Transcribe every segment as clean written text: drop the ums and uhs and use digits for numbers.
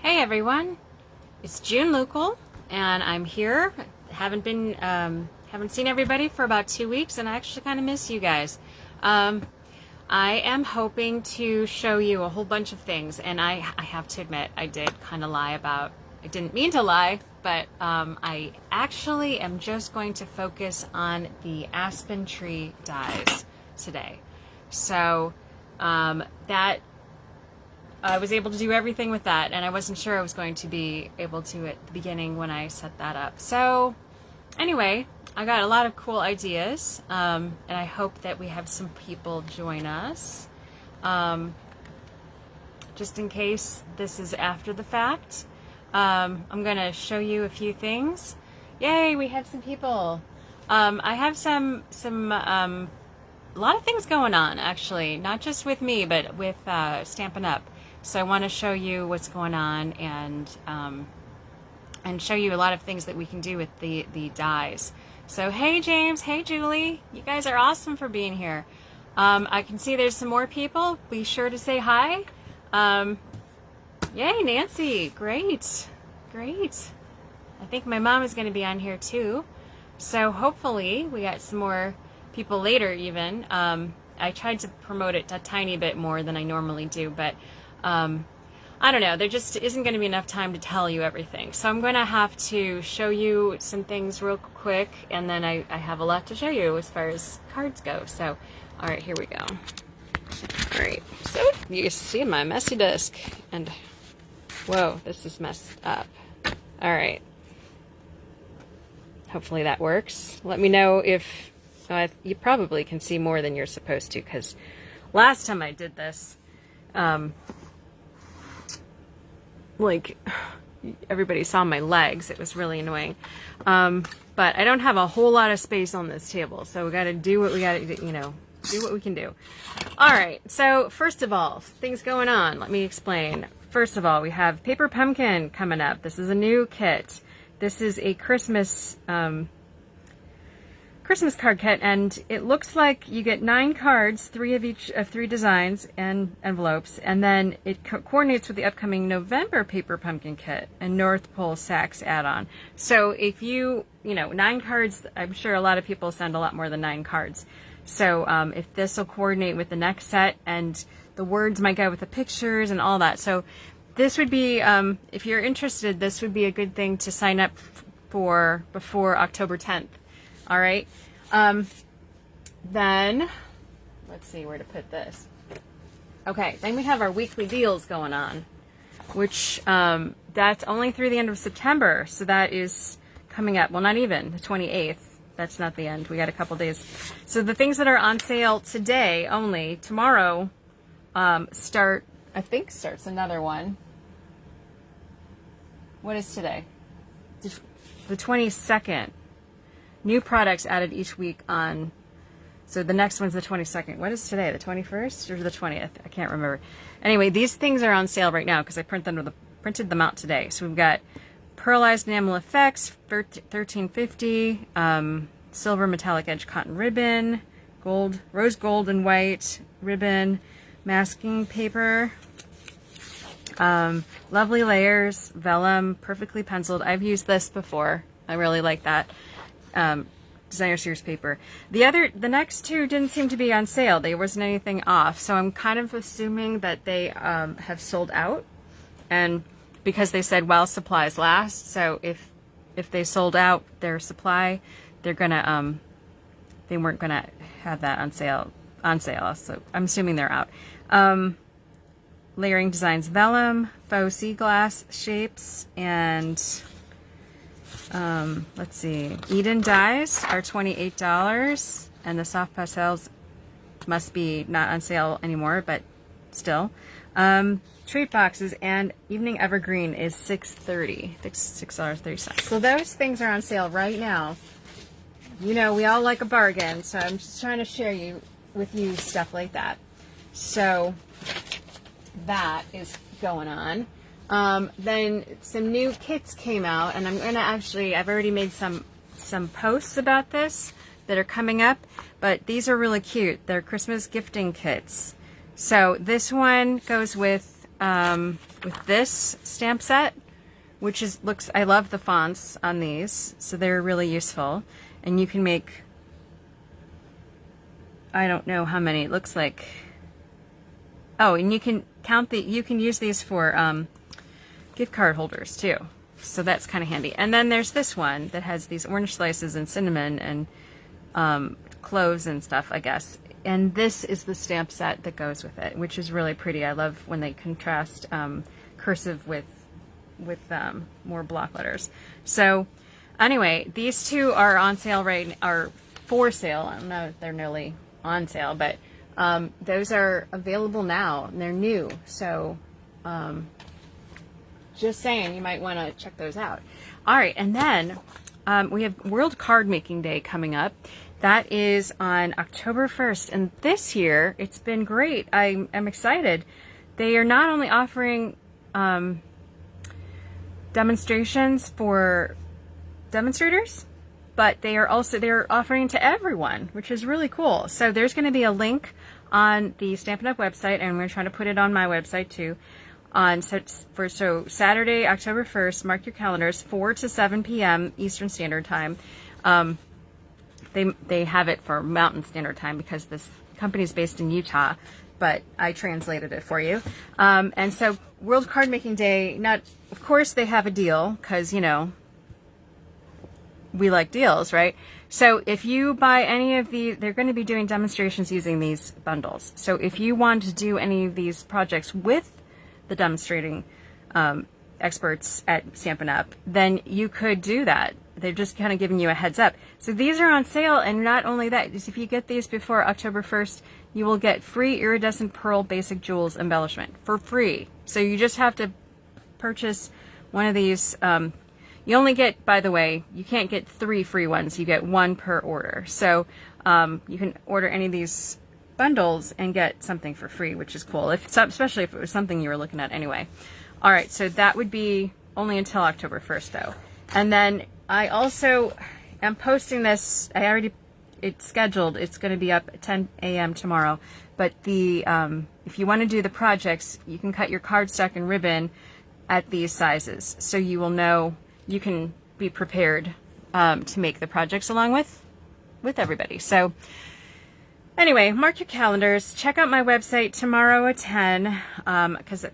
Hey everyone, it's June Lucal, and I'm here. Haven't seen everybody for about 2 weeks, and I actually kind of miss you guys. I am hoping to show you a whole bunch of things, and I have to admit I did kind of lie about. I didn't mean to lie, but I actually am just going to focus on the aspen tree dies today. So that. I was able to do everything with that, and I wasn't sure I was going to be able to at the beginning when I set that up. So anyway, I got a lot of cool ideas, and I hope that we have some people join us. Just in case this is after the fact, I'm going to show you a few things. Yay, we have some people. I have a lot of things going on, actually, not just with me, but with Stampin Up. So I want to show you what's going on and show you a lot of things that we can do with the dies. So hey James, hey Julie, you guys are awesome for being here. I can see there's some more people. Be sure to say hi. Yay, Nancy, great. I think my mom is going to be on here too. So hopefully we got some more people later even. I tried to promote it a tiny bit more than I normally do, but I don't know, there just isn't going to be enough time to tell you everything. So I'm going to have to show you some things real quick, and then I have a lot to show you as far as cards go. So, all right, here we go. All right, so you can see my messy desk, and whoa, this is messed up. All right. Hopefully that works. Let me know if you probably can see more than you're supposed to, because last time I did this, like everybody saw my legs. It was really annoying. But I don't have a whole lot of space on this table, so we got to do what we got to do, do what we can do. All right. So first of all, things going on. Let me explain. First of all, we have Paper Pumpkin coming up. This is a new kit. This is a Christmas card kit, and it looks like you get 9 cards, 3 of each of 3 designs and envelopes, and then it coordinates with the upcoming November Paper Pumpkin kit and North Pole Sacks add-on. So if 9 cards, I'm sure a lot of people send a lot more than 9 cards. So if this will coordinate with the next set, and the words might go with the pictures and all that. So this would be, if you're interested, this would be a good thing to sign up for before October 10th. All right. Then let's see where to put this. Okay. Then we have our weekly deals going on, which that's only through the end of September. So that is coming up. Well, not even the 28th. That's not the end. We got a couple days. So the things that are on sale today only, tomorrow, starts another one. What is today? The 22nd. New products added each week on, so the next one's the 22nd. What is today, the 21st or the 20th? I can't remember. Anyway, these things are on sale right now because I printed them out today. So we've got Pearlized Enamel Effects, $13.50, Silver Metallic Edge Cotton Ribbon, Rose Gold and White Ribbon, Masking Paper, Lovely Layers, Vellum, Perfectly Penciled. I've used this before. I really like that. Designer Series paper. The next 2 didn't seem to be on sale. There wasn't anything off, so I'm kind of assuming that they have sold out, and because they said while supplies last, so if they sold out their supply, they weren't gonna have that on sale. So I'm assuming they're out. Layering Designs Vellum, Faux Sea Glass Shapes, and let's see, Eden dies are $28, and the soft pastels must be not on sale anymore, but still. Treat boxes and Evening Evergreen is $6.30. So those things are on sale right now. We all like a bargain, so I'm just trying to share with you stuff like that. So that is going on. Then some new kits came out, and I've already made some posts about this that are coming up, but these are really cute. They're Christmas gifting kits. So this one goes with with this stamp set, which is I love the fonts on these, so they're really useful. And you can make, I don't know how many, it looks like, oh, and you can you can use these for gift card holders too. So that's kind of handy. And then there's this one that has these orange slices and cinnamon and cloves and stuff, I guess. And this is the stamp set that goes with it, which is really pretty. I love when they contrast cursive with more block letters. So anyway, these two are on sale are for sale. I don't know if they're nearly on sale, but those are available now and they're new. So just saying, you might want to check those out. All right, and then we have World Card Making Day coming up. That is on October 1st, and this year it's been great. I'm excited. They are not only offering demonstrations for demonstrators, but they're offering to everyone, which is really cool. So there's going to be a link on the Stampin' Up website, and we're trying to put it on my website too. So Saturday, October 1st, mark your calendars, 4 to 7 p.m. Eastern Standard Time. They have it for Mountain Standard Time because this company is based in Utah, but I translated it for you. And so World Card Making Day, of course they have a deal because, you know, we like deals, right? So if you buy any of these, they're going to be doing demonstrations using these bundles. So if you want to do any of these projects with the demonstrating experts at Stampin' Up, then you could do that. They're just kind of giving you a heads up. So these are on sale, and not only that, just if you get these before October 1st, you will get free iridescent pearl basic jewels embellishment for free. So you just have to purchase one of these. You only get, by the way, you can't get 3 free ones. You get 1 per order. So you can order any of these bundles and get something for free, which is cool, especially if it was something you were looking at anyway. All right, so that would be only until October 1st, though. And then I also am posting this. It's scheduled. It's going to be up at 10 a.m. tomorrow. But if you want to do the projects, you can cut your cardstock and ribbon at these sizes, so you will know, you can be prepared to make the projects along with everybody. So anyway, mark your calendars. Check out my website tomorrow at 10, because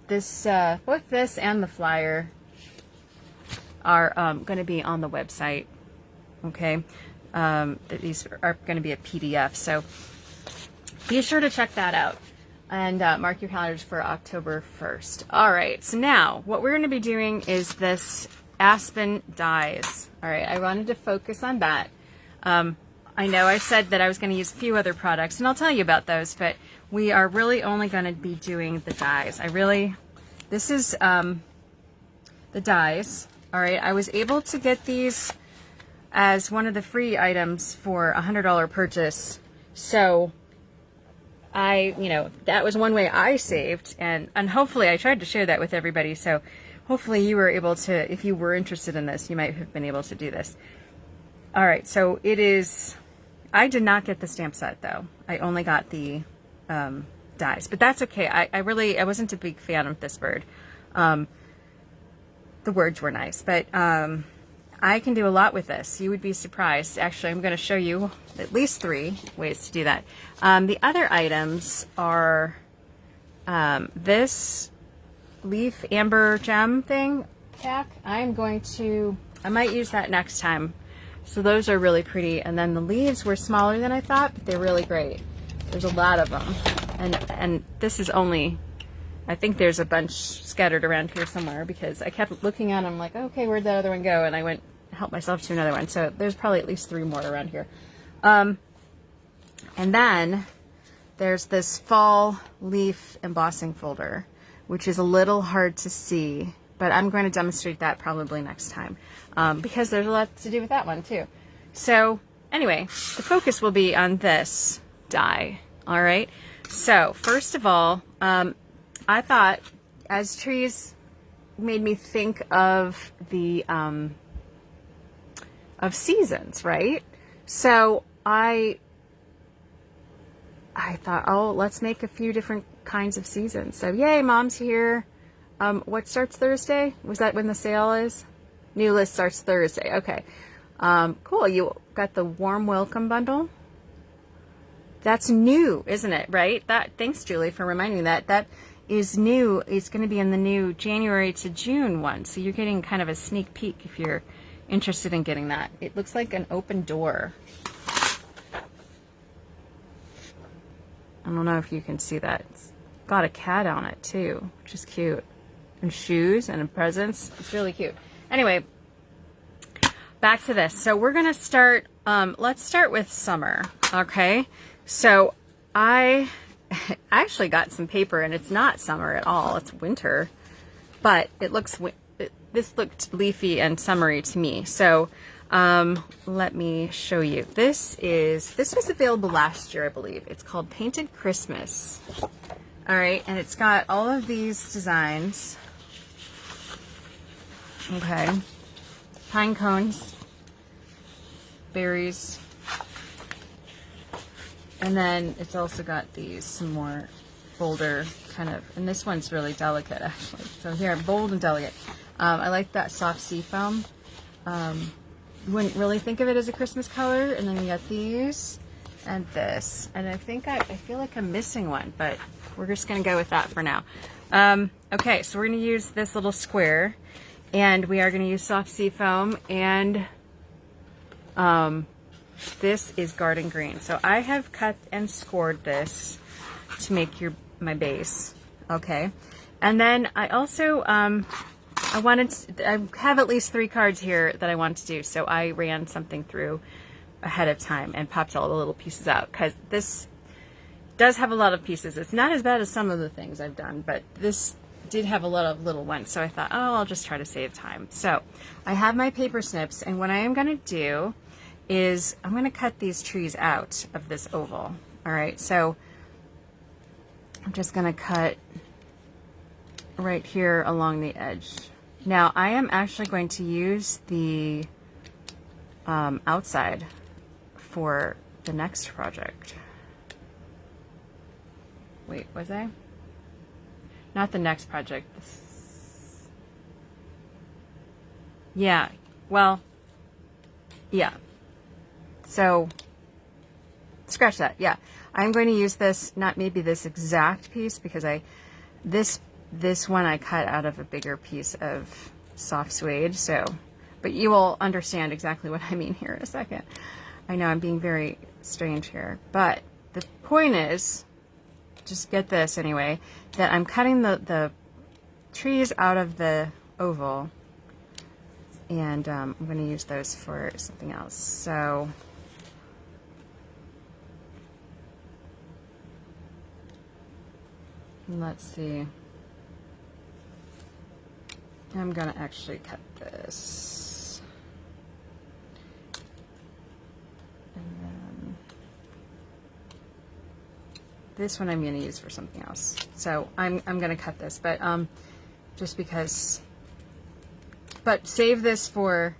both this and the flyer are going to be on the website. Okay, these are going to be a PDF, so be sure to check that out and mark your calendars for October 1st. All right, so now what we're going to be doing is this Aspen dies. All right, I wanted to focus on that. I know I said that I was going to use a few other products, and I'll tell you about those, but we are really only going to be doing the dies. This is the dies. All right, I was able to get these as one of the free items for a $100 purchase. So that was one way I saved, and hopefully I tried to share that with everybody. So hopefully you were able to, if you were interested in this, you might have been able to do this. All right, so it is, I did not get the stamp set though. I only got the dies, but that's okay. I wasn't a big fan of this bird. The words were nice, but I can do a lot with this. You would be surprised. Actually, I'm going to show you at least 3 ways to do that. The other items are this leaf amber gem thing tack. I might use that next time. So those are really pretty. And then the leaves were smaller than I thought, but they're really great. There's a lot of them. And this is only, I think there's a bunch scattered around here somewhere because I kept looking at them like, okay, where'd that other one go? And I went, help myself to another one. So there's probably at least 3 more around here. And then there's this fall leaf embossing folder, which is a little hard to see, but I'm going to demonstrate that probably next time because there's a lot to do with that one too. So anyway, the focus will be on this die. All right. So first of all, I thought as trees made me think of the of seasons, right? So I thought, oh, let's make a few different kinds of seasons. So yay, Mom's here. What starts Thursday? Was that when the sale is? New list starts Thursday. Okay. Cool. You got the warm welcome bundle. That's new, isn't it? Right? Thanks, Julie, for reminding me that. That is new. It's going to be in the new January to June one. So you're getting kind of a sneak peek if you're interested in getting that. It looks like an open door. I don't know if you can see that. It's got a cat on it too, which is cute. And shoes and presents. It's really cute. Anyway, back to this. So we're going to start, let's start with summer. Okay. So I actually got some paper and it's not summer at all. It's winter, but it looks, this looked leafy and summery to me. So, let me show you. This was available last year, I believe. It's called Painted Christmas. All right. And it's got all of these designs. Okay. Pine cones, berries, and then it's also got these some more bolder kind of, and this one's really delicate actually. So here, bold and delicate. I like that soft sea foam. You wouldn't really think of it as a Christmas color, and then you got these and this, and I think I feel like I'm missing one, but we're just gonna go with that for now. Okay, so we're gonna use this little square. And we are going to use soft sea foam, and this is garden green. So I have cut and scored this to make my base. Okay, and then I also I have at least 3 cards here that I want to do. So I ran something through ahead of time and popped all the little pieces out because this does have a lot of pieces. It's not as bad as some of the things I've done, but this did have a lot of little ones, so I thought, oh, I'll just try to save time. So I have my paper snips, and what I am going to do is I'm going to cut these trees out of this oval. All right, so I'm just going to cut right here along the edge. Now I am actually going to use the outside for the next project. Wait, was I? Not the next project. Yeah, well, yeah. So, scratch that. Yeah, I'm going to use this, not maybe this exact piece, because this one I cut out of a bigger piece of soft suede. So, but you will understand exactly what I mean here in a second. I know I'm being very strange here, but the point is, just get this anyway, that I'm cutting the trees out of the oval, and I'm going to use those for something else. So let's see. I'm going to actually cut this. And then this one I'm going to use for something else. So I'm going to cut this, but just because, but save this for,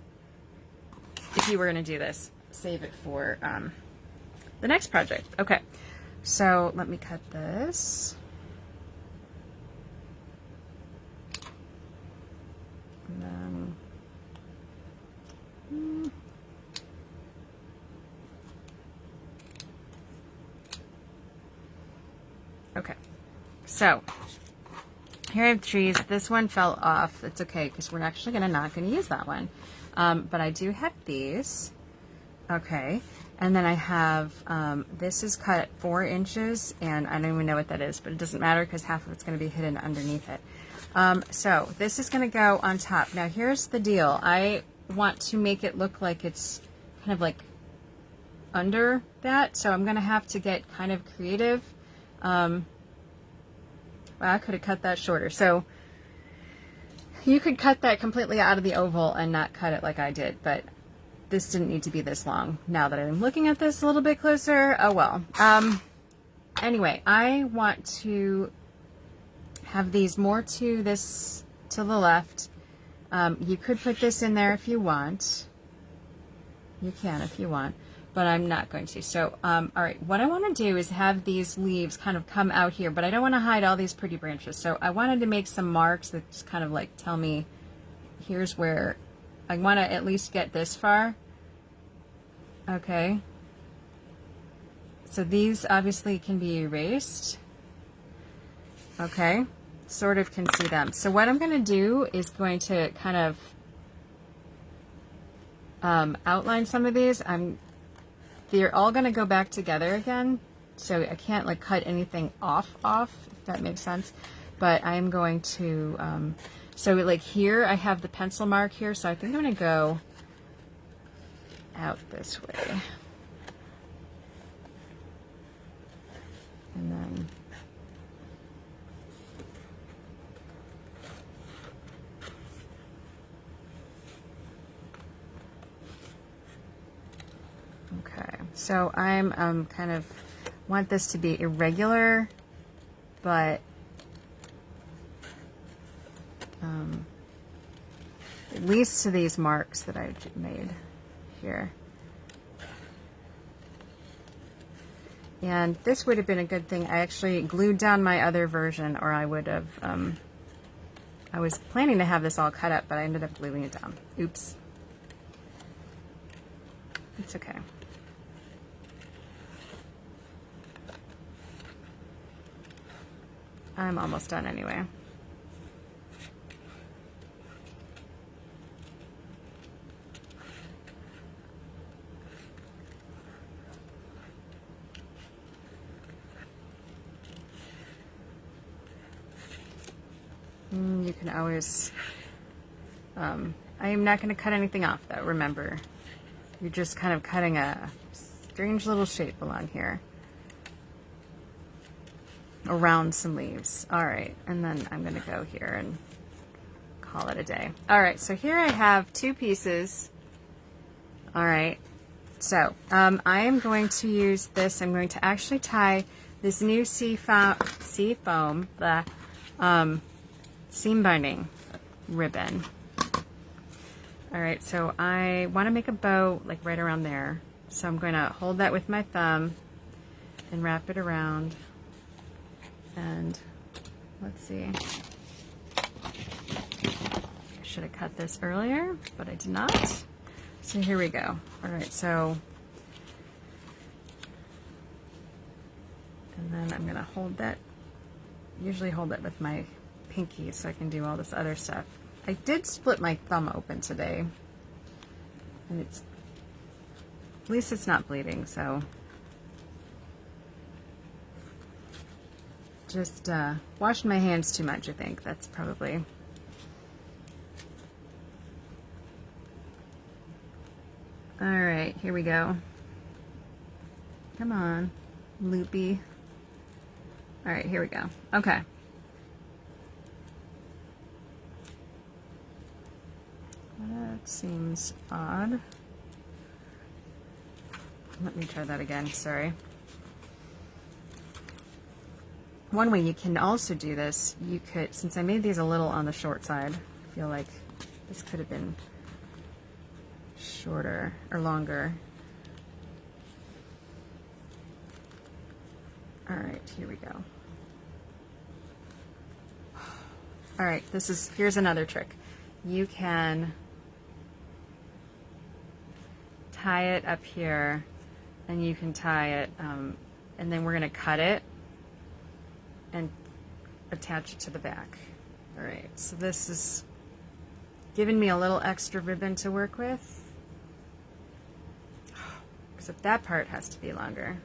if you were going to do this, save it for the next project. Okay, so let me cut this. And then, okay, so here I have trees. This one fell off. It's okay because we're actually not going to use that one. But I do have these. Okay, and then I have this is cut at 4 inches, and I don't even know what that is, but it doesn't matter because half of it's going to be hidden underneath it. So this is going to go on top. Now here's the deal. I want to make it look like it's kind of like under that, so I'm going to have to get kind of creative. Well, I could have cut that shorter. So you could cut that completely out of the oval and not cut it like I did, but this didn't need to be this long. Now that I'm looking at this a little bit closer, oh well. Anyway, I want to have these more to this, to the left. You could put this in there if you want. You can if you want. but I'm not going to. So, all right, what I want to do is have these leaves kind of come out here, but I don't want to hide all these pretty branches. So I wanted to make some marks that just kind of like tell me, here's where I want to at least get this far. Okay. So these obviously can be erased. Okay. Sort of can see them. So what I'm going to do is going to kind of outline some of these. They're all going to go back together again, so I can't like cut anything off, if that makes sense. But I am going to, so like here I have the pencil mark here, so I think I'm going to go out this way. And then okay, so I'm kind of want this to be irregular, but at least to these marks that I made here. And this would have been a good thing. I actually glued down my other version, or I would have, I was planning to have this all cut up, but I ended up gluing it down. Oops. It's okay. I'm almost done anyway. You can always, I am not going to cut anything off though, remember. You're just kind of cutting a strange little shape along here. Around some leaves. Alright, and then I'm going to go here and call it a day. Alright, so here I have two pieces. Alright, so I am going to use this. I'm going to actually tie this new sea foam, the seam binding ribbon. Alright, so I want to make a bow like right around there. So I'm going to hold that with my thumb and wrap it around. And let's see. I should have cut this earlier, but I did not. So here we go. Alright, so and then I'm going to hold that, usually hold it with my pinky so I can do all this other stuff. I did split my thumb open today, and it's, at least it's not bleeding, so just washed my hands too much, I think. That's probably. Alright, here we go. Come on, loopy. Alright, here we go. Okay. That seems odd. Let me try that again, sorry. One way you can also do this, you could, since I made these a little on the short side, I feel like this could have been shorter or longer. Alright, here we go. Alright, here's another trick. You can tie it up here, and you can tie it, and then we're going to cut it and attach it to the back. Alright, so this is giving me a little extra ribbon to work with, except that part has to be longer.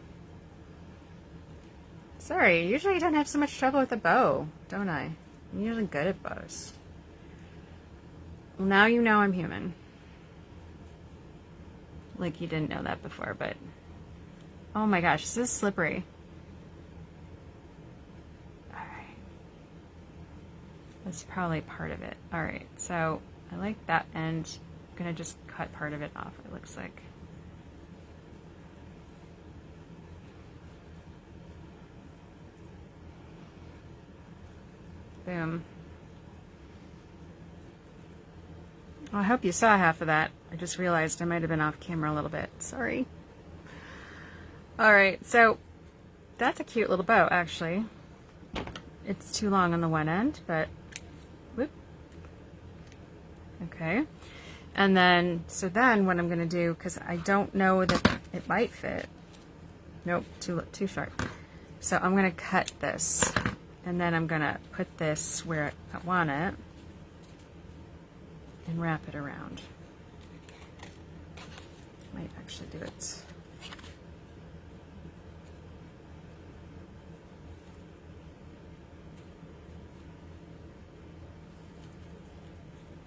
Sorry, usually I don't have so much trouble with a bow, don't I? I'm usually good at bows. Well, now you know I'm human. Like you didn't know that before, but oh my gosh, this is slippery. Alright. That's probably part of it. Alright, so I like that end. I'm gonna just cut part of it off, it looks like. Boom. Well, I hope you saw half of that. I just realized I might have been off camera a little bit. Sorry. All right, so that's a cute little bow, actually. It's too long on the one end, but whoop. Okay. And then, so then what I'm going to do, because I don't know that it might fit. Nope, too short. So I'm going to cut this, and then I'm going to put this where I want it and wrap it around. Might actually do it.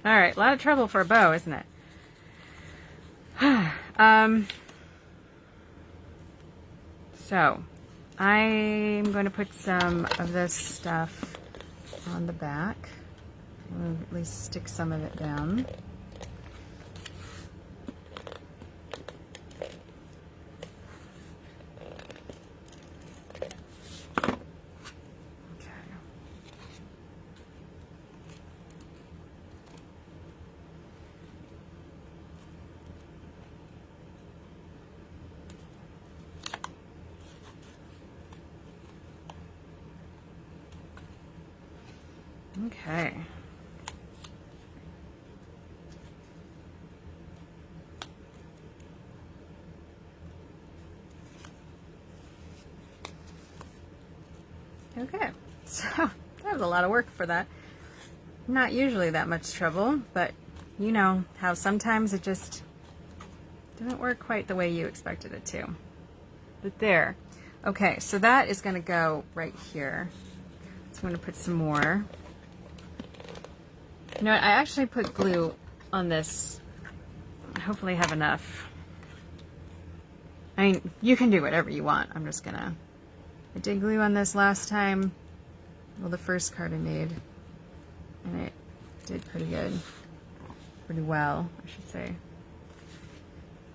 All right, a lot of trouble for a bow, isn't it? So I'm going to put some of this stuff on the back. I'm going to at least stick some of it down. Okay. Okay, so that was a lot of work for that. Not usually that much trouble, but you know how sometimes it just doesn't work quite the way you expected it to. But there. Okay, so that is going to go right here. So I'm going to put some more. You know what, I actually put glue on this. Hopefully I have enough. I mean, you can do whatever you want. I'm just gonna... I did glue on this last time. Well, the first card I made. And it did pretty good. Pretty well, I should say.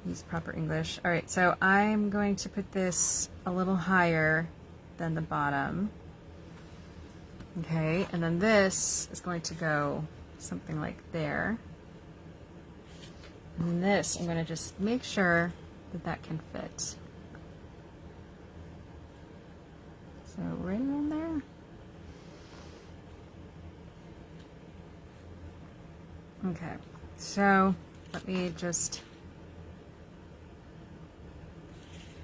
Use proper English. Alright, so I'm going to put this a little higher than the bottom. Okay, and then this is going to go something like there. And this, I'm going to just make sure that that can fit. So right around there. Okay, so let me just,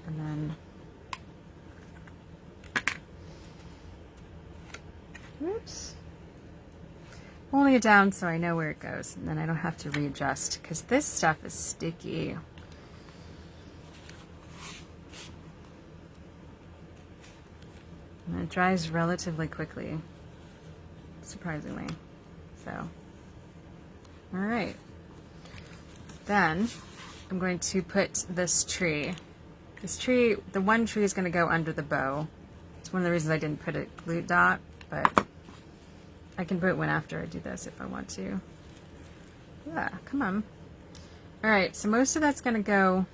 and then, oops. Holding it down so I know where it goes, and then I don't have to readjust, because this stuff is sticky. And it dries relatively quickly, surprisingly. So, all right. Then I'm going to put this tree. This tree, the one tree is going to go under the bow. It's one of the reasons I didn't put a glue dot, but I can put one after I do this if I want to. Yeah, come on. All right, so most of that's going to go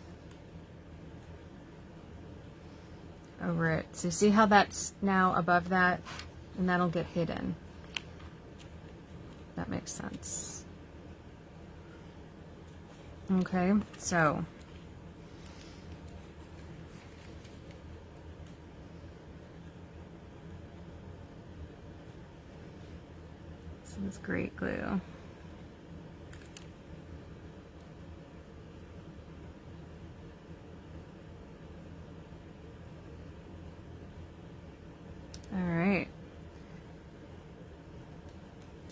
over it. So see how that's now above that? And that'll get hidden. That makes sense. Okay, so this is great glue. All right.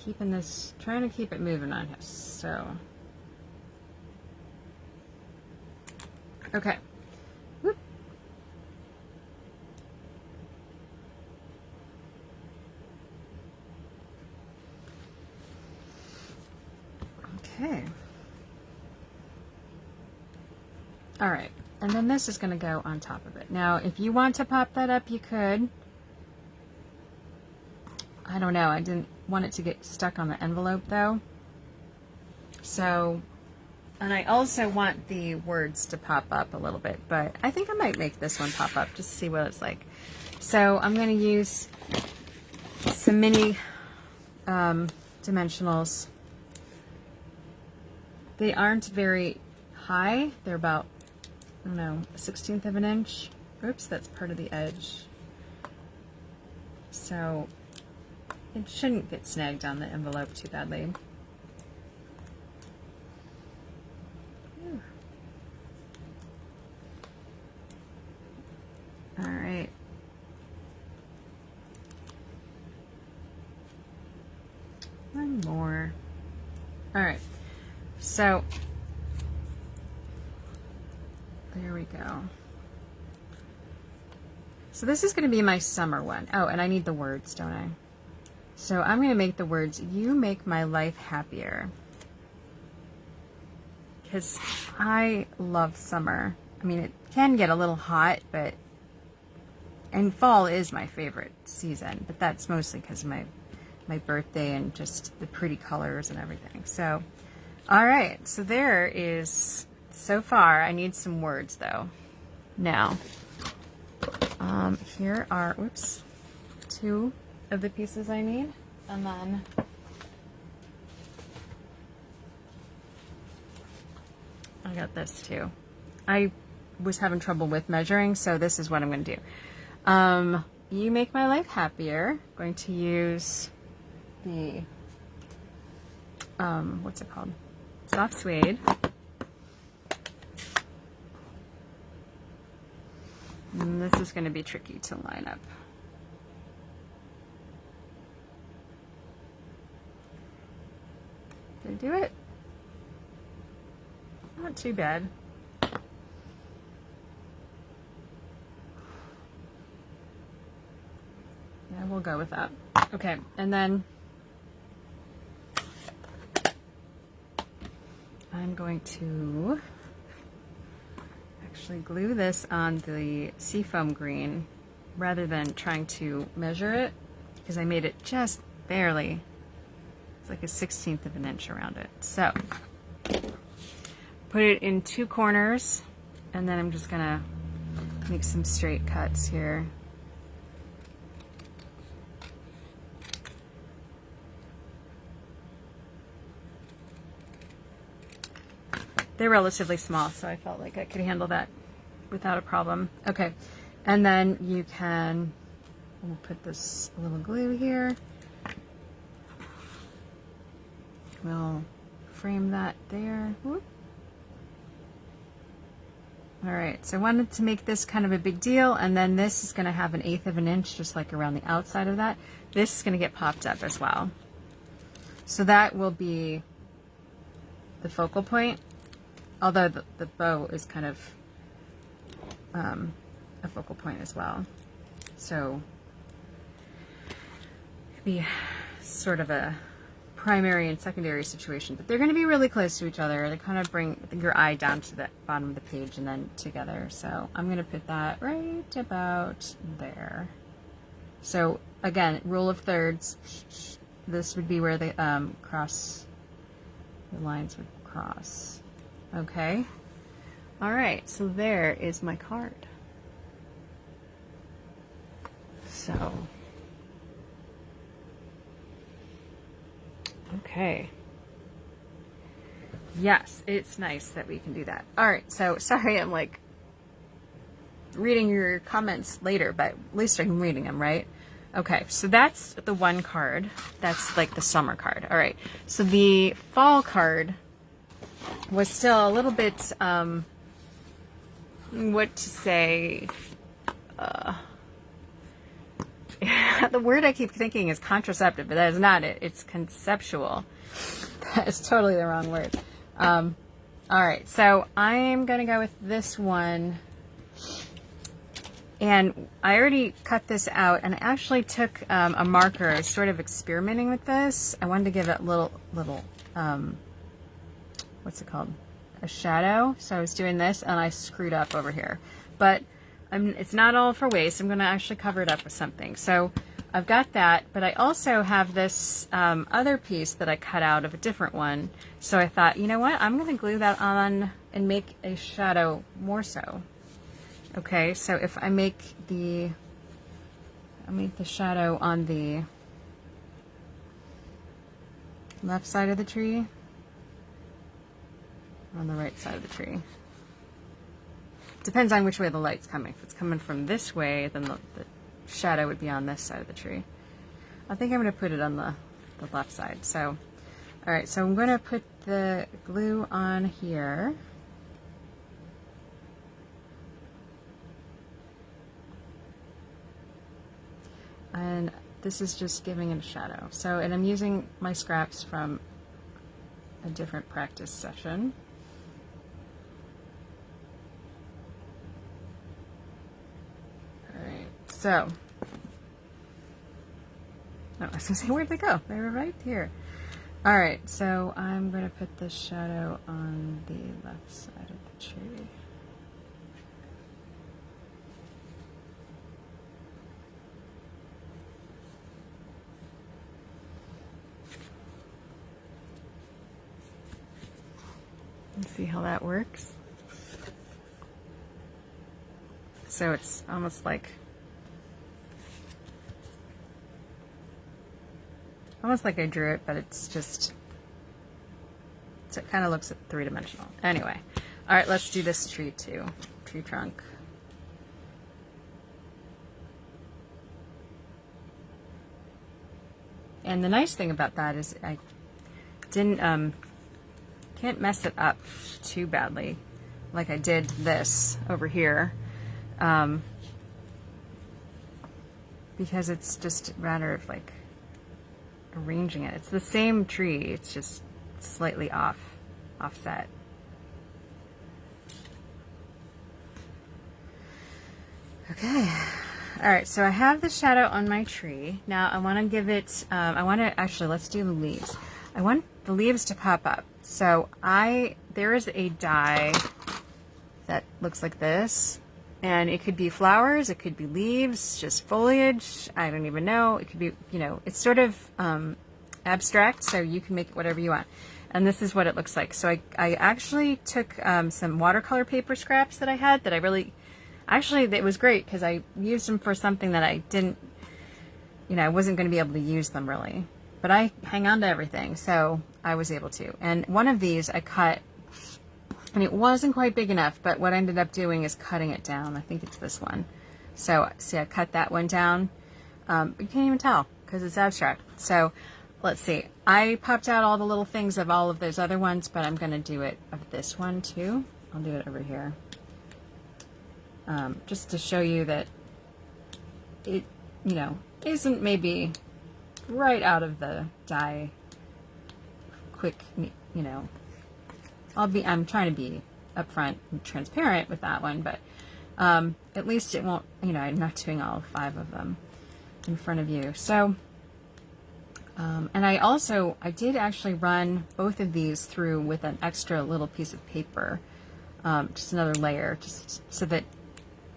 Keeping this, trying to keep it moving on here. So, okay. Whoop. Okay. All right. And then this is going to go on top of it. Now, if you want to pop that up, you could. I don't know. I didn't want it to get stuck on the envelope, though. So, and I also want the words to pop up a little bit, but I think I might make this one pop up just to see what it's like. So I'm going to use some mini dimensionals. They aren't very high. They're about, I don't know, 1/16 of an inch. Oops, that's part of the edge. So it shouldn't get snagged on the envelope too badly. All right. One more. All right. So there we go. So this is going to be my summer one. Oh, and I need the words, don't I? So I'm going to make the words, "You make my life happier." Because I love summer. I mean, it can get a little hot, and fall is my favorite season, but that's mostly because of my birthday and just the pretty colors and everything. So, all right. So there is, so far, I need some words though. Now, here are, whoops, 2 of the pieces I need, and then I got this too. I was having trouble with measuring, so this is what I'm going to do. You make my life happier. I'm going to use the, what's it called? Soft suede. And this is going to be tricky to line up. Did I do it? Not too bad. Yeah, we'll go with that. Okay, and then I'm going to actually glue this on the seafoam green rather than trying to measure it, because I made it just barely. It's like a 1/16 of an inch around it. So put it in 2 corners, and then I'm just gonna make some straight cuts here. They're relatively small, so I felt like I could handle that without a problem. Okay, and then you can, we'll put this little glue here. We'll frame that there. Whoop. All right, so I wanted to make this kind of a big deal, and then this is going to have 1/8 of an inch, just like around the outside of that. This is going to get popped up as well. So that will be the focal point, although the bow is kind of a focal point as well. So it'd be sort of a primary and secondary situation, but they're going to be really close to each other. They kind of bring your eye down to the bottom of the page and then together. So I'm going to put that right about there. So again, rule of thirds. This would be where the the lines would cross. Okay. All right. So there is my card. So. Okay. Yes, it's nice that we can do that. All right, so sorry I'm like reading your comments later, but at least I'm reading them, right? Okay, so that's the one card. That's like the summer card. All right, so the fall card was still a little bit, what to say, the word I keep thinking is contraceptive, but that is not it. It's conceptual. That is totally the wrong word. All right, so I'm going to go with this one. And I already cut this out, and I actually took a marker. I was sort of experimenting with this. I wanted to give it a little what's it called? A shadow. So I was doing this, and I screwed up over here. But it's not all for waste. I'm going to actually cover it up with something. So I've got that, but I also have this other piece that I cut out of a different one. So I thought, you know what? I'm going to glue that on and make a shadow more so. Okay, so if I make the shadow on the left side of the tree, or on the right side of the tree. depends on which way the light's coming. If it's coming from this way, then the shadow would be on this side of the tree. I think I'm going to put it on the left side. So, all right, so I'm going to put the glue on here. And this is just giving it a shadow. So, and I'm using my scraps from a different practice session. All right, so, oh, I was gonna say, where'd they go? They were right here. All right, so I'm gonna put the shadow on the left side of the tree. Let's see how that works. So it's almost like I drew it, but it's just, so it kind of looks three-dimensional. Anyway, all right, let's do this tree too. Tree trunk. And the nice thing about that is I didn't can't mess it up too badly like I did this over here, because it's just a matter of like arranging it. It's the same tree, it's just slightly offset. Okay, all right, so I have the shadow on my tree. Now I want to give it, actually, let's do the leaves. I want the leaves to pop up. So there is a die that looks like this, and it could be flowers, it could be leaves, just foliage, I don't even know. It could be, you know, it's sort of abstract, so you can make it whatever you want. And this is what it looks like. So I actually took some watercolor paper scraps that I had that I really, actually it was great because I used them for something that I didn't, you know, I wasn't going to be able to use them really. But I hang on to everything, so I was able to. And one of these I cut, and it wasn't quite big enough, but what I ended up doing is cutting it down. I think it's this one. So, see, I cut that one down. But you can't even tell because it's abstract. So, let's see. I popped out all the little things of all of those other ones, but I'm going to do it of this one too. I'll do it over here. Just to show you that it, you know, isn't maybe right out of the die quick, you know. I'm trying to be upfront and transparent with that one, but at least it won't, you know, I'm not doing all 5 of them in front of you. So, and I did actually run both of these through with an extra little piece of paper, just another layer, just so that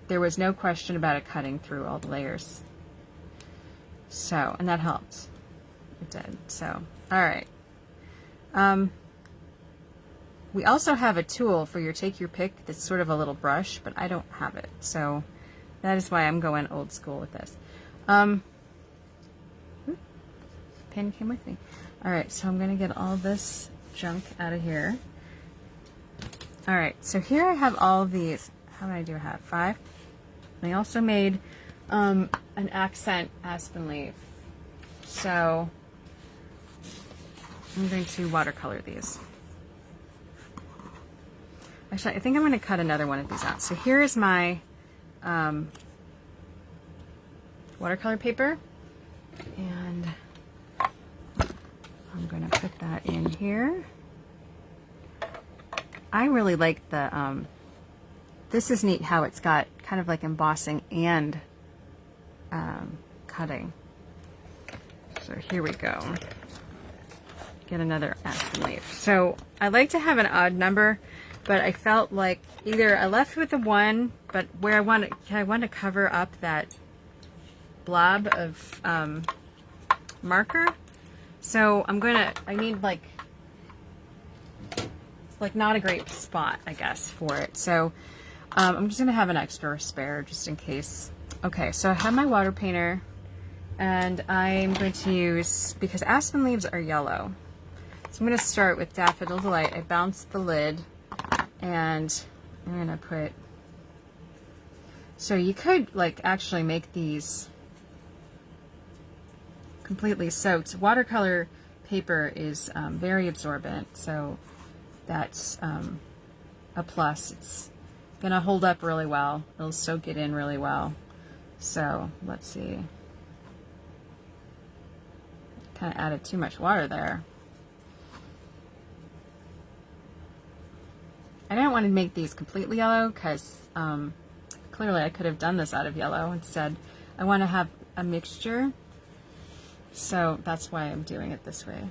there was no question about it cutting through all the layers. So, and that helped. It did. So, all right. We also have a tool for your take your pick that's sort of a little brush, but I don't have it. So that is why I'm going old school with this. Pen came with me. All right, so I'm going to get all this junk out of here. All right, so here I have all of these. How many do I have? 5. I also made an accent aspen leaf. So I'm going to watercolor these. Actually, I think I'm going to cut another one of these out. So here is my watercolor paper, and I'm going to put that in here. I really like the, this is neat how it's got kind of like embossing and cutting. So here we go. Get another aspen leaf. So I like to have an odd number, but I felt like either I left with a 1, but where I want to cover up that blob of marker. So I need like not a great spot, I guess, for it. So I'm just gonna have an extra spare just in case. Okay, so I have my water painter, and I'm going to use, because aspen leaves are yellow, so I'm going to start with Daffodil Delight. I bounced the lid, and I'm going to put So you could like actually make these completely soaked. Watercolor paper is very absorbent, so that's a plus. It's gonna hold up really well. It'll soak it in really well. So let's see. Kind of added too much water there. I didn't want to make these completely yellow because clearly I could have done this out of yellow. Instead, I want to have a mixture. So that's why I'm doing it this way.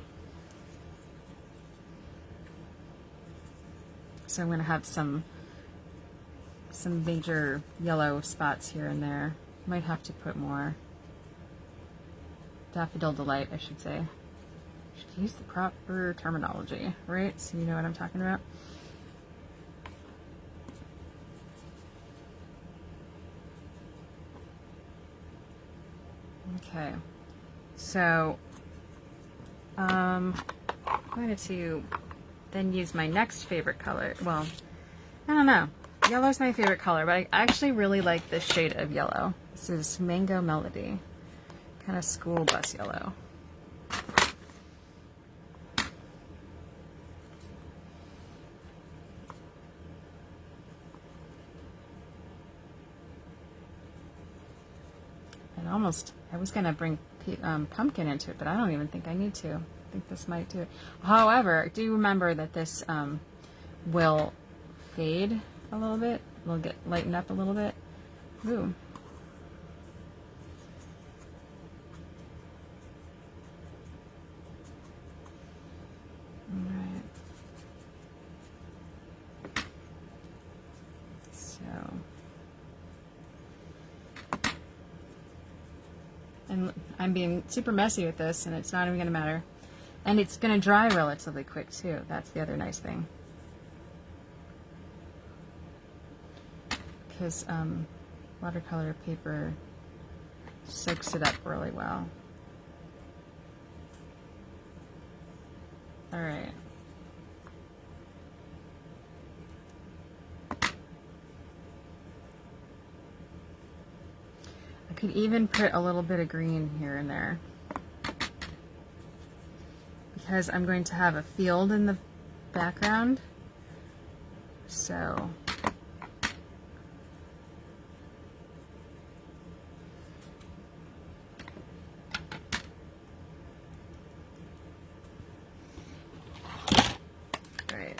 So I'm going to have some major yellow spots here and there. Might have to put more. Daffodil Delight, I should say. I should use the proper terminology, right? So you know what I'm talking about. Okay, so I'm going to then use my next favorite color. Well, I don't know. Yellow's my favorite color, but I actually really like this shade of yellow. This is Mango Melody, kind of school bus yellow. And almost, I was going to bring pumpkin into it, but I don't even think I need to. I think this might do it. However, do remember that this will fade a little bit. It'll get lightened up a little bit. Ooh. Alright. So. And I'm being super messy with this, and it's not even going to matter. And it's going to dry relatively quick, too. That's the other nice thing. Because watercolor paper soaks it up really well. All right. I could even put a little bit of green here and there, because I'm going to have a field in the background. So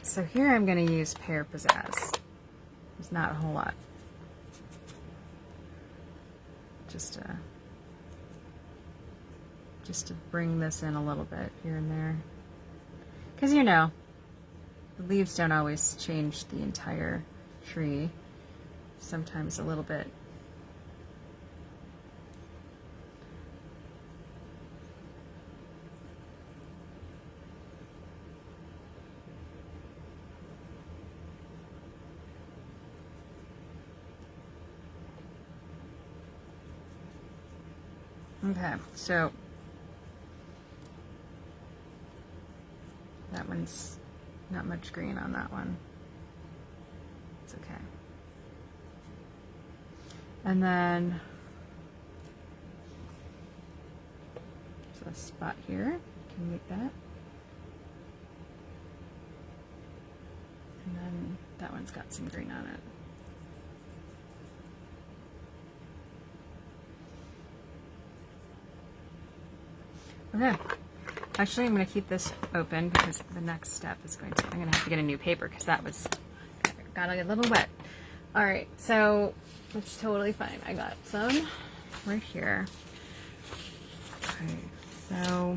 so here I'm going to use Pear Pizzazz. There's not a whole lot. Just to bring this in a little bit here and there. Because you know, the leaves don't always change the entire tree. Sometimes a little bit. Okay, so that one's not much green on that one. It's okay. And then there's a spot here. Can make that. And then that one's got some green on it. Okay, actually I'm going to keep this open because the next step is I'm going to have to get a new paper because that got a little wet. Alright, so it's totally fine. I got some right here. Okay, so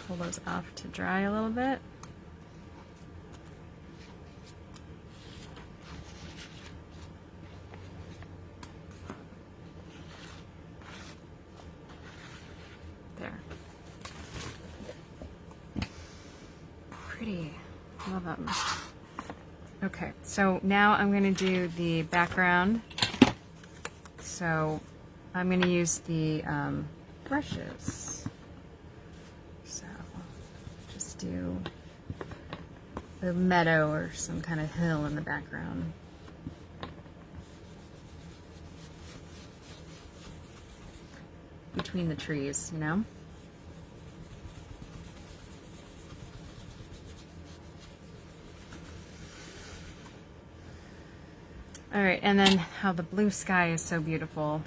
pull those off to dry a little bit. Pretty. Love them. Okay, so now I'm going to do the background. So I'm going to use the brushes. So just do a meadow or some kind of hill in the background. Between the trees, you know? All right, and then how the blue sky is so beautiful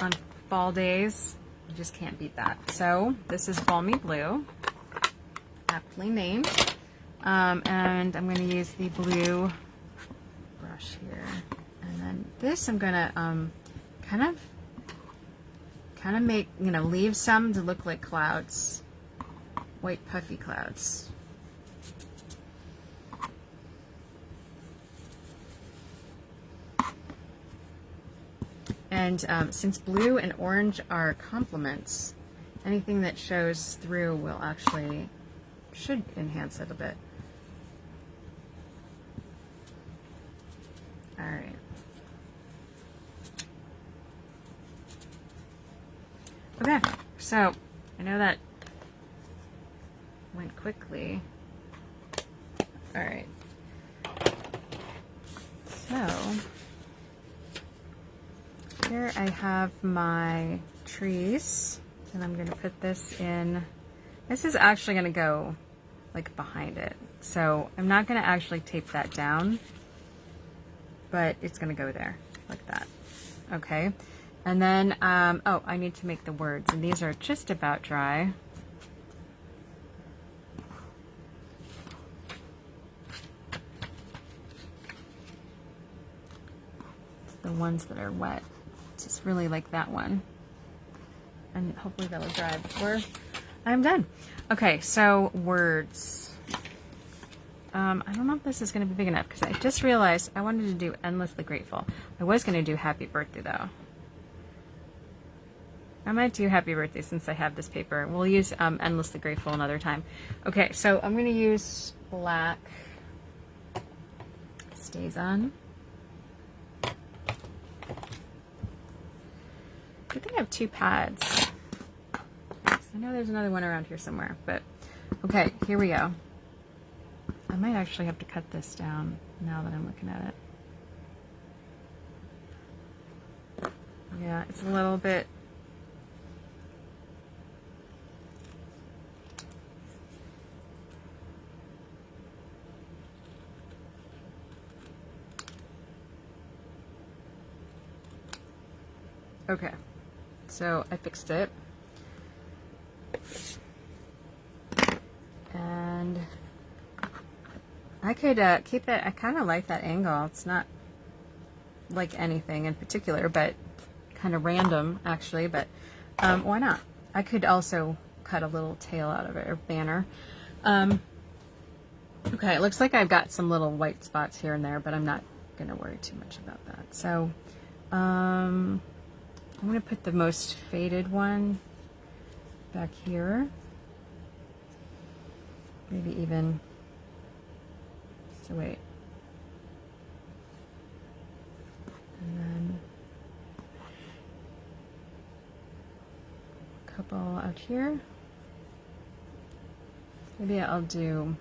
on fall days. You just can't beat that. So this is Balmy Blue, aptly named. And I'm going to use the blue brush here. And then this I'm going to kind of make, you know, leave some to look like clouds, white puffy clouds. And since blue and orange are complements, anything that shows through will actually, should enhance it a bit. All right. Okay, so I know that went quickly. All right. So here I have my trees, and I'm going to put this in. This is actually going to go like behind it. So I'm not going to actually tape that down, but it's going to go there like that. Okay. And then, oh, I need to make the words, and these are just about dry. The ones that are wet, just really like that one. And hopefully that'll dry before I'm done. Okay, so words. I don't know if this is going to be big enough, because I just realized I wanted to do Endlessly Grateful. I was going to do Happy Birthday, though. I might do Happy Birthday since I have this paper. We'll use Endlessly Grateful another time. Okay, so I'm going to use black Stays On. I think I have 2 pads. I know there's another one around here somewhere, but okay, here we go. I might actually have to cut this down now that I'm looking at it. Yeah, it's a little bit. Okay, so I fixed it. And I could keep that. I kind of like that angle. It's not like anything in particular, but kind of random actually, but why not? I could also cut a little tail out of it, or banner. Okay, it looks like I've got some little white spots here and there, but I'm not going to worry too much about that. So I'm going to put the most faded one back here. Maybe even, so wait. And then a couple out here. Maybe I'll do,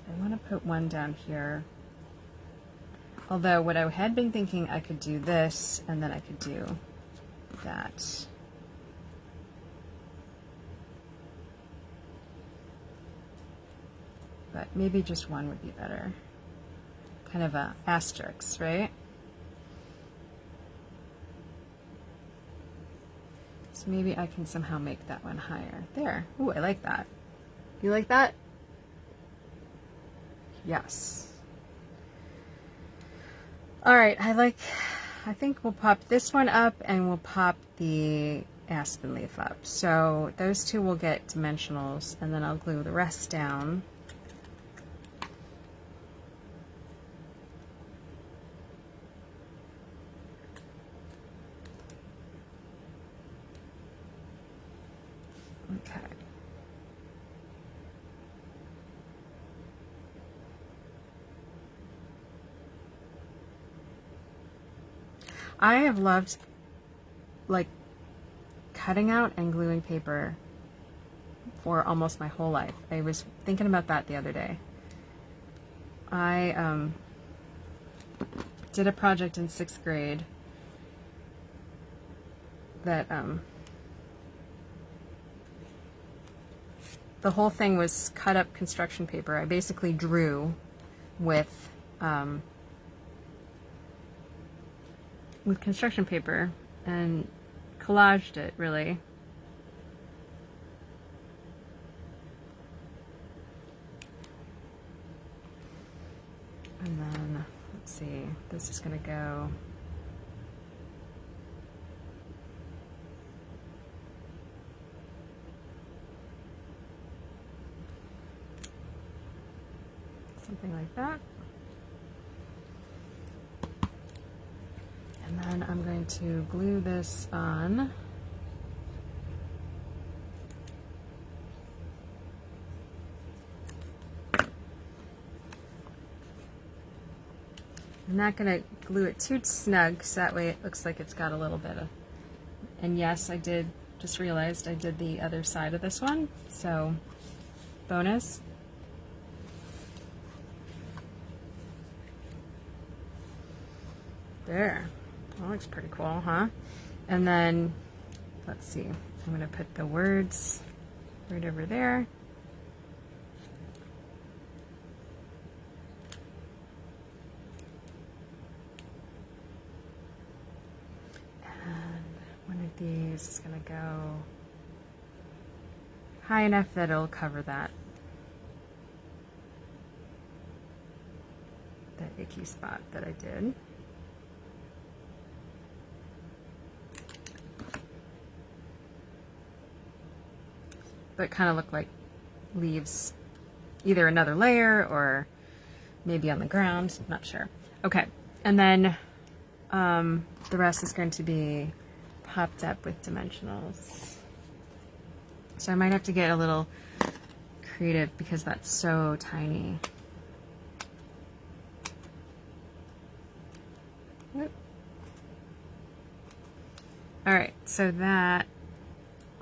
I want to put one down here. Although what I had been thinking, I could do this and then I could do that. But maybe just one would be better. Kind of a asterisk, right? So maybe I can somehow make that one higher. There. Ooh, I like that. You like that? Yes. All right, I think we'll pop this one up and we'll pop the Aspen Leaf up. So those two will get dimensionals, and then I'll glue the rest down. Okay. I have loved like cutting out and gluing paper for almost my whole life. I was thinking about that the other day. I did a project in 6th grade that the whole thing was cut up construction paper. I basically drew with construction paper and collaged it, really. And then, let's see, this is going to go something like that. And then I'm going to glue this on. I'm not going to glue it too snug, because that way it looks like it's got a little bit of, and yes, I did, just realized I did the other side of this one, so bonus. There, that looks pretty cool, huh? And then, let's see, I'm going to put the words right over there. These is going to go high enough that it'll cover that icky spot that I did. But kind of look like leaves, either another layer or maybe on the ground, not sure. Okay, and then the rest is going to be popped up with dimensionals. So I might have to get a little creative because that's so tiny. Whoop. All right, so that,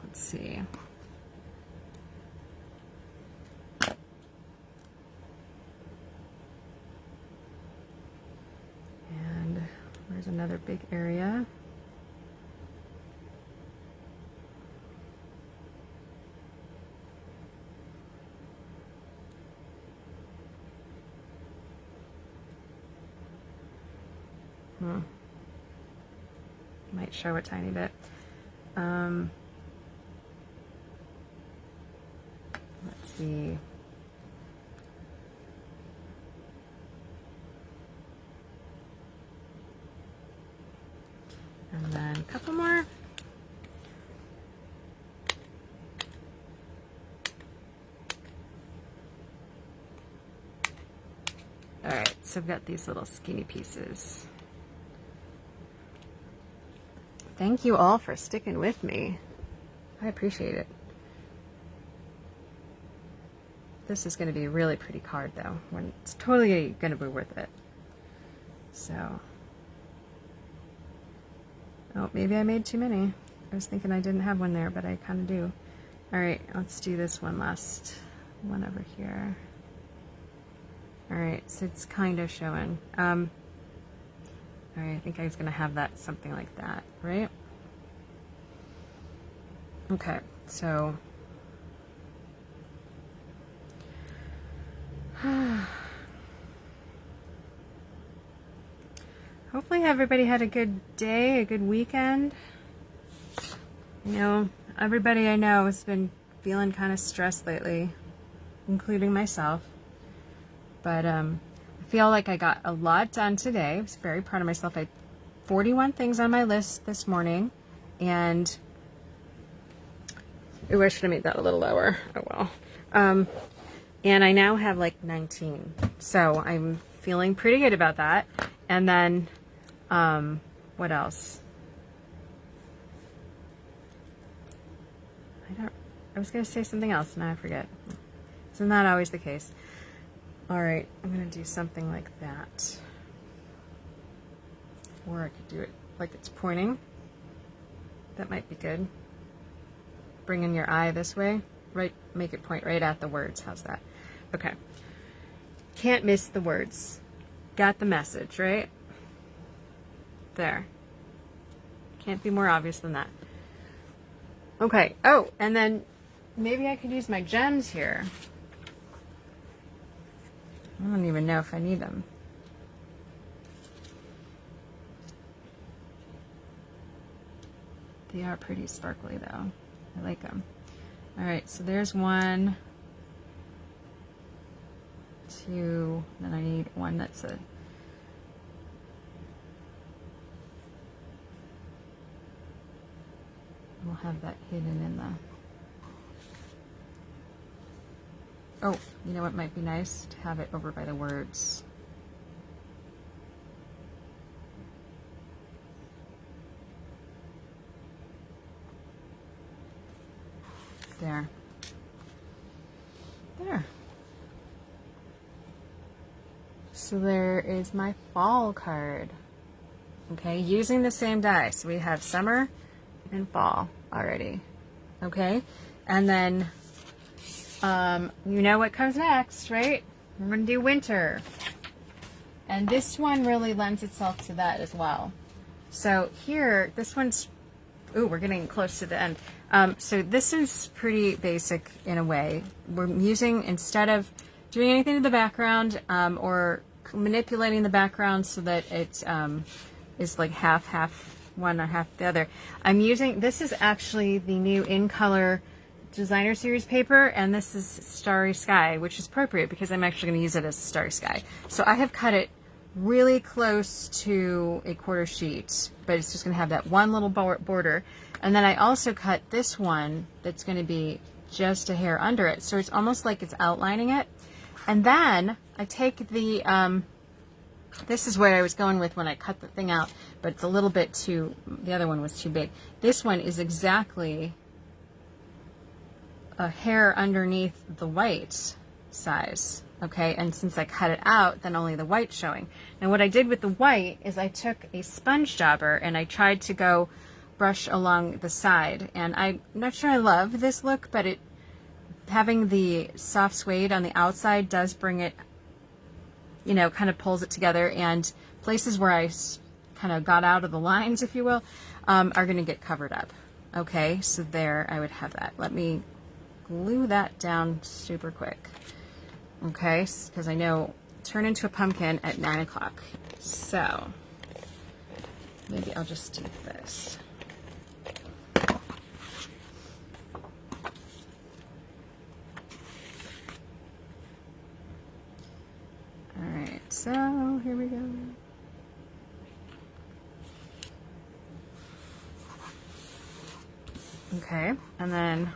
let's see. And there's another big area. Might show a tiny bit. Let's see. And then a couple more. All right, so I've got these little skinny pieces. Thank you all for sticking with me. I appreciate it. This is going to be a really pretty card, though. It's totally going to be worth it. So, oh, maybe I made too many. I was thinking I didn't have one there, but I kind of do. All right, let's do this one last one over here. All right, so it's kind of showing. All right, I think I was going to have that something like that, right? Okay, so hopefully everybody had a good day, a good weekend. You know, everybody I know has been feeling kind of stressed lately, including myself. But I feel like I got a lot done today. I was very proud of myself. I had 41 things on my list this morning, and ooh, I should have made that a little lower. Oh well. And I now have like 19. So I'm feeling pretty good about that. And then, what else? I was going to say something else, and I forget. Isn't that always the case? All right, I'm going to do something like that. Or I could do it like it's pointing. That might be good. Bring in your eye this way. make it point right at the words. How's that? Okay. Can't miss the words. Got the message, right? There. Can't be more obvious than that. Okay. Oh, and then maybe I could use my gems here. I don't even know if I need them. They are pretty sparkly though. I like them. All right, so there's 1, 2, then I need one that's a we'll have that hidden in the oh, you know what might be nice? To have it over by the words. There. There. So there is my fall card. Okay, using the same die. So we have summer and fall already. Okay, and then you know what comes next, right? We're going to do winter. And this one really lends itself to that as well. So here, this one's, ooh, we're getting close to the end. So this is pretty basic in a way. We're using, instead of doing anything to the background or manipulating the background so that it is like half one or half the other, I'm using, this is actually the new In Color Designer Series paper, and this is Starry Sky, which is appropriate because I'm actually going to use it as a Starry Sky. So I have cut it really close to a quarter sheet, but it's just going to have that one little border. And then I also cut this one that's going to be just a hair under it, so it's almost like it's outlining it. And then I take the this is where I was going with when I cut the thing out, but it's a little bit too, the other one was too big. This one is exactly a hair underneath the white size. Okay, and since I cut it out, then only the white's showing. Now what I did with the white is I took a sponge jobber and I tried to go brush along the side. And I'm not sure I love this look, but it, having the soft suede on the outside does bring it, you know, kind of pulls it together. And places where I kind of got out of the lines, if you will, are going to get covered up. Okay, so there I would have that. Let me glue that down super quick. Okay, because I know turn into a pumpkin at 9 o'clock. So maybe I'll just do this. All right, so here we go. Okay, and then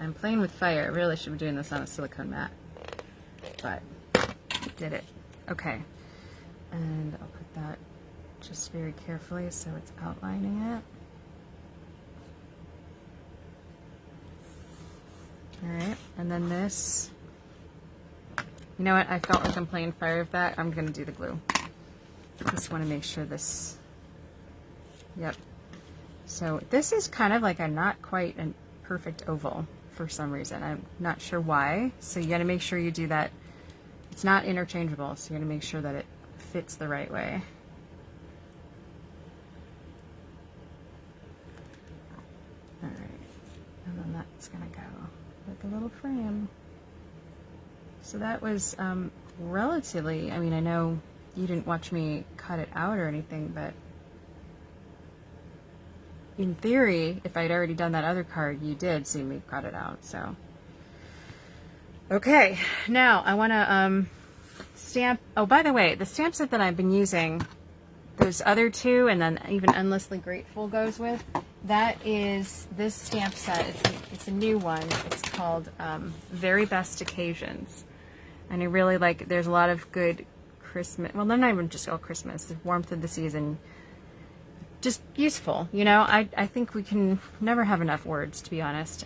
I'm playing with fire. I really should be doing this on a silicone mat, but I did it. Okay, and I'll put that just very carefully so it's outlining it. All right, and then this, you know what, I felt like I'm playing fire with that. I'm gonna do the glue. Just wanna make sure this, yep. So this is kind of like a not quite a perfect oval for some reason. I'm not sure why. So you gotta make sure you do that. It's not interchangeable, so you gotta make sure that it fits the right way. All right, and then that's gonna go like a little frame. So that was relatively, I mean, I know you didn't watch me cut it out or anything, but in theory, if I'd already done that other card, you did see me cut it out. So, okay, now I want to stamp. Oh, by the way, the stamp set that I've been using, those other two, and then even Endlessly Grateful goes with. That is this stamp set. It's a new one. It's called Very Best Occasions, and I really like. There's a lot of good Christmas. Well, they're not even just all Christmas. The warmth of the season. Just useful, you know. I think we can never have enough words, to be honest.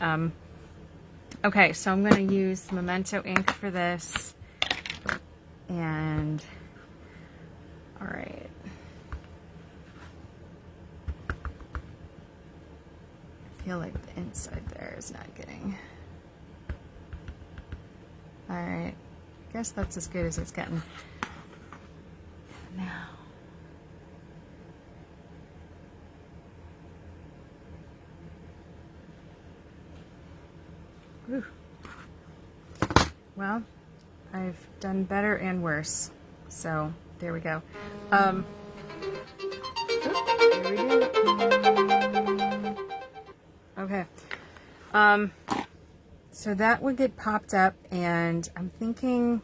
Okay, so I'm going to use Memento ink for this. And all right. I feel like the inside there is not getting. All right. I guess that's as good as it's getting. Now. Whew. Well, I've done better and worse. So there we go. There we go. Okay. So that would get popped up, and I'm thinking,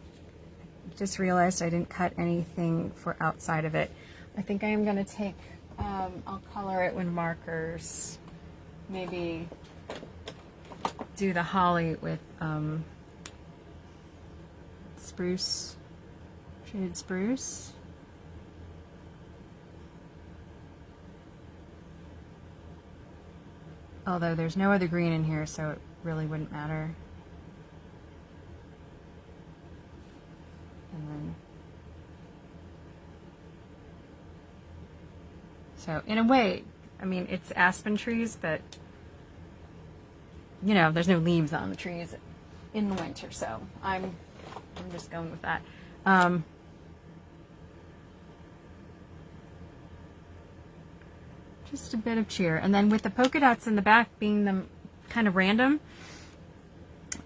just realized I didn't cut anything for outside of it. I think I am going to take, I'll color it with markers. Maybe do the holly with spruce, shaded spruce. Although there's no other green in here, so it really wouldn't matter. And then, so in a way, I mean, it's aspen trees, but you know, there's no leaves on the trees in the winter, so I'm just going with that. Just a bit of cheer. And then with the polka dots in the back being them kind of random,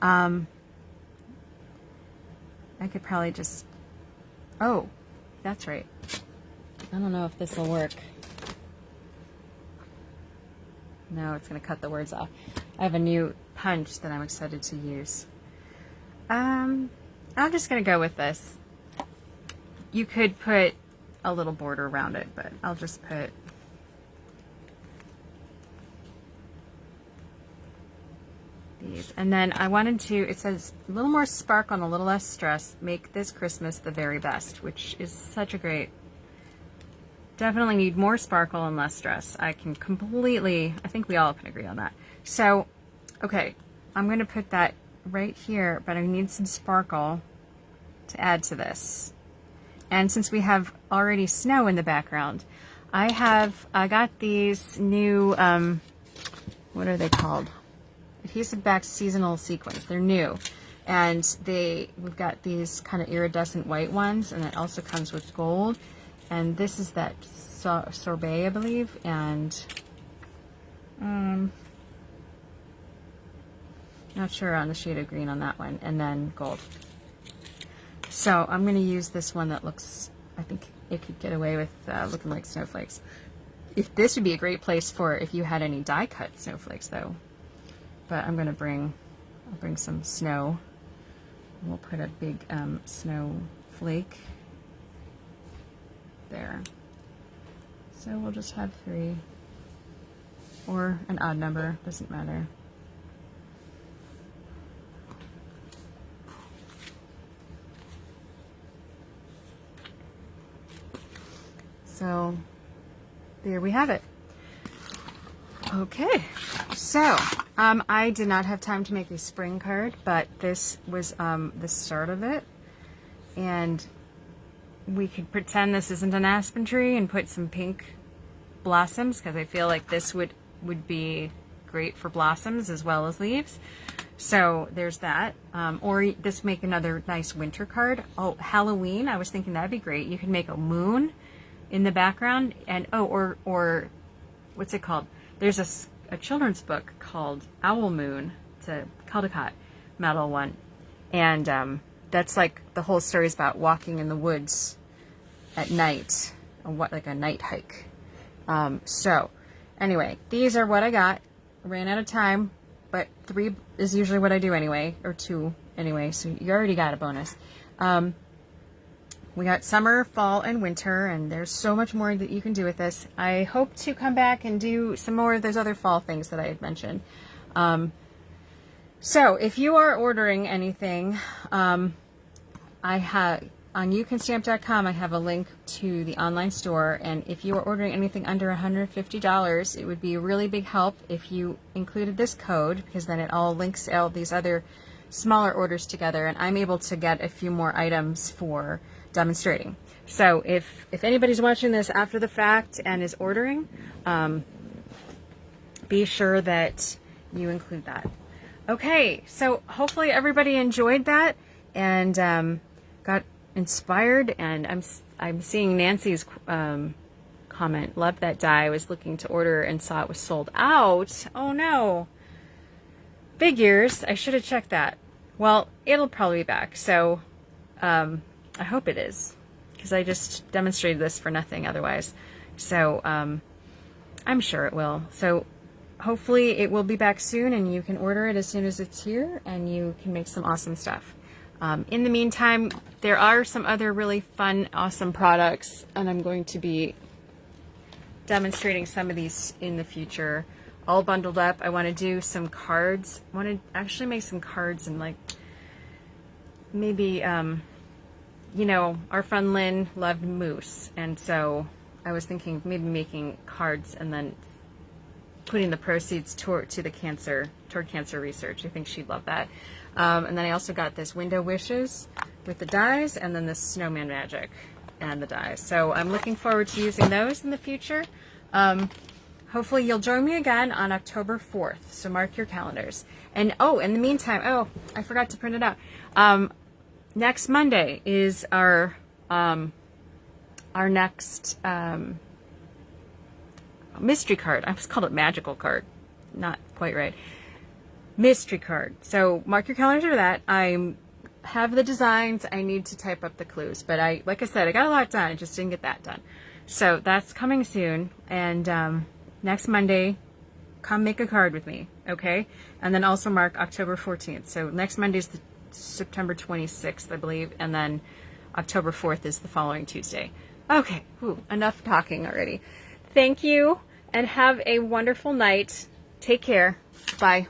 I could probably just, oh, that's right. I don't know if this will work. No, it's going to cut the words off. I have a new punch that I'm excited to use. I'm just going to go with this. You could put a little border around it, but I'll just put these. And then I wanted to, it says a little more sparkle and a little less stress, make this Christmas the very best, which is such a great, definitely need more sparkle and less stress. I can completely, I think we all can agree on that. So, okay, I'm going to put that right here, but I need some sparkle to add to this. And since we have already snow in the background, I got these new, what are they called? Adhesive back seasonal sequins. They're new. And we've got these kind of iridescent white ones, and it also comes with gold. And this is that sorbet, I believe, and not sure on the shade of green on that one, and then gold. So I'm going to use this one that looks, I think it could get away with looking like snowflakes. This would be a great place for if you had any die cut snowflakes though. But I'm going to bring some snow. We'll put a big snowflake there. So we'll just have 3, or an odd number, doesn't matter. So there we have it. Okay, so I did not have time to make a spring card, but this was the start of it, and we could pretend this isn't an aspen tree and put some pink blossoms, because I feel like this would be great for blossoms as well as leaves. So there's that. Or this make another nice winter card. Oh, Halloween, I was thinking that'd be great. You could make a moon in the background, and or what's it called? There's a children's book called Owl Moon. It's a Caldecott metal one, and that's like the whole story is about walking in the woods at night, like a night hike. So anyway, these are what I got. I ran out of time, but 3 is usually what I do anyway, or 2 anyway, so you already got a bonus. We got summer, fall, and winter, and there's so much more that you can do with this. I hope to come back and do some more of those other fall things that I had mentioned. So if you are ordering anything, I have on youcanstamp.com, I have a link to the online store, and if you are ordering anything under $150, it would be a really big help if you included this code, because then it all links out these other smaller orders together, and I'm able to get a few more items for demonstrating. So if anybody's watching this after the fact and is ordering, be sure that you include that. Okay, so hopefully everybody enjoyed that and got inspired. And I'm seeing Nancy's comment. Love that die. I was looking to order and saw it was sold out. Oh no. Figures. I should have checked that. Well, it'll probably be back. So I hope it is, because I just demonstrated this for nothing otherwise. So I'm sure it will. So hopefully it will be back soon, and you can order it as soon as it's here, and you can make some awesome stuff. In the meantime, there are some other really fun, awesome products, and I'm going to be demonstrating some of these in the future, all bundled up. I want to do some cards. I want to actually make some cards, and like maybe, you know, our friend Lynn loved moose, and so I was thinking maybe making cards and then putting the proceeds toward cancer research. I think she'd love that. And then I also got this window wishes with the dies, and then this snowman magic and the dies. So I'm looking forward to using those in the future. Hopefully you'll join me again on October 4th. So mark your calendars. And oh, in the meantime, oh, I forgot to print it out. Next Monday is our next mystery card. I almost called it magical card. Not quite right. Mystery card. So mark your calendar for that. I have the designs. I need to type up the clues. But like I said, I got a lot done. I just didn't get that done. So that's coming soon. And next Monday, come make a card with me. Okay? And then also mark October 14th. So next Monday is the September 26th, I believe. And then October 4th is the following Tuesday. Okay. Whew, enough talking already. Thank you, and have a wonderful night. Take care. Bye.